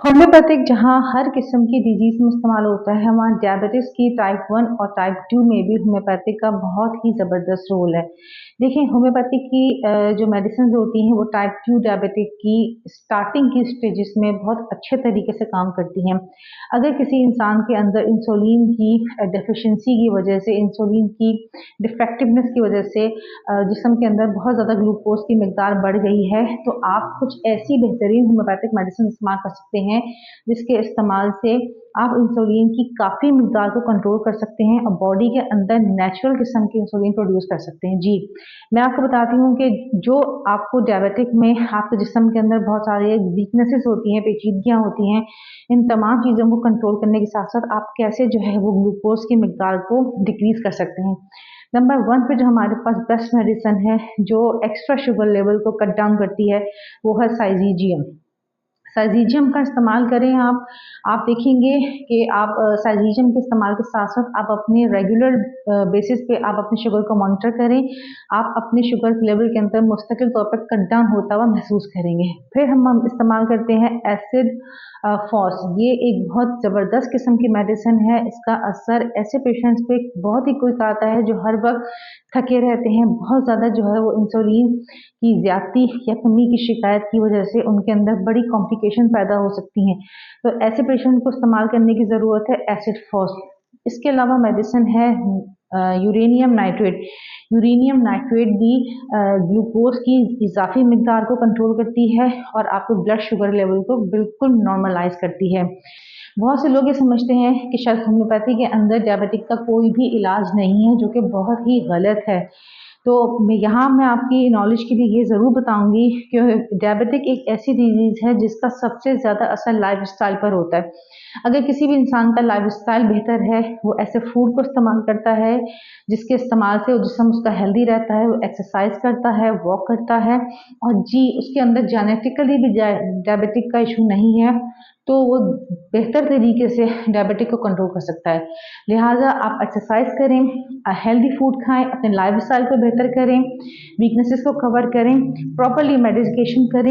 Homeopathic जहाँ हर किस्म की डिजीज़ में इस्तेमाल होता है, वहाँ डायबिटीज़ की टाइप 1 और टाइप 2 में भी होम्योपैथिक का बहुत ही ज़बरदस्त रोल है। देखिए होम्योपैथिक की जो मेडिसिन्स होती हैं वो टाइप 2 डायबिटिक की स्टार्टिंग की स्टेजेस में बहुत अच्छे तरीके से काम करती हैं। अगर किसी इंसान के अंदर इंसुलिन की डेफिशिएंसी की वजह से, इंसुलिन की डिफेक्टिवनेस की वजह से जिस्म के अंदर बहुत ज़्यादा ग्लूकोज़ की मिकदार बढ़ गई है, तो आप कुछ ऐसी बेहतरीन होम्योपैथिक मेडिसिन इस्तेमाल कर सकते हैं, जिसके इस्तेमाल से आप इंसुलिन की काफ़ी मिकदार को कंट्रोल कर सकते हैं और बॉडी के अंदर नेचुरल किस्म की इंसुलिन प्रोड्यूस कर सकते हैं। जी, मैं आपको बताती हूँ कि जो आपको डायबिटिक में आपके जिस्म के अंदर बहुत सारे वीकनेसेस होती हैं, पेचीदगियाँ होती हैं, इन तमाम चीज़ों को कंट्रोल करने के साथ-साथ आप कैसे जो है वो ग्लूकोज़ की मिकदार को डिक्रीज़ कर सकते हैं। नंबर 1 पे जो हमारे पास बेस्ट मेडिसिन है, जो एक्स्ट्रा शुगर लेवल को कट डाउन करती है, वो है साइज़िजियम। साइज़िजियम का इस्तेमाल करें आप देखेंगे कि आप साइज़िजियम के इस्तेमाल के साथ-साथ आप अपने रेगुलर बेसिस पे आप अपनी शुगर को मॉनिटर करें। आप अपने शुगर लेवल के अंदर मुस्तकिल तौर पर कट डाउन होता हुआ महसूस करेंगे। फिर हम इस्तेमाल करते हैं एसिड फ़ॉस। ये एक बहुत ज़बरदस्त किस्म की मेडिसिन है। इसका असर ऐसे पेशेंट्स पे बहुत ही क्विक आता है जो हर वक़्त थके रहते हैं, बहुत ज़्यादा जो है वो इंसुलिन की ज़्यादती या कमी की शिकायत की वजह से उनके अंदर बड़ी कॉम्प्लिकेशन पैदा हो सकती हैं। तो ऐसे पेशेंट को इस्तेमाल करने की ज़रूरत है एसिड फ़ॉस। इसके अलावा मेडिसिन है यूरेनियम नाइट्रेट। यूरेनियम नाइट्रेट भी ग्लूकोज़ की इज़ाफ़ी मिकदार को कंट्रोल करती है और आपके ब्लड शुगर लेवल को बिल्कुल नॉर्मलाइज़ करती है। बहुत से लोग ये समझते हैं कि शायद होम्योपैथी के अंदर डायबिटिक का कोई भी इलाज नहीं है, जो कि बहुत ही गलत है। तो मैं आपकी नॉलेज के लिए ये ज़रूर बताऊँगी कि डायबिटिक एक ऐसी डिज़ीज़ है जिसका सबसे ज़्यादा असर लाइफ़स्टाइल पर होता है। अगर किसी भी इंसान का लाइफ़स्टाइल बेहतर है, वो ऐसे फूड को इस्तेमाल करता है, जिसके इस्तेमाल से जिस्म उसका हेल्दी रहता है, वो एक्सरसाइज़ करता है, वॉक करता है और जी, उसके अंदर जेनेटिकली भी डायबिटिक का इश्यू नहीं है, तो वो बेहतर तरीके से डायबिटिक को कंट्रोल कर सकता है। लिहाज़ा आप एक्सरसाइज़ करें, हेल्दी फूड खाएँ, अपने लाइफ़स्टाइल को बेहतर करें, वीकनेसेस को कवर करें, प्रॉपर्ली मेडिकेशन करें।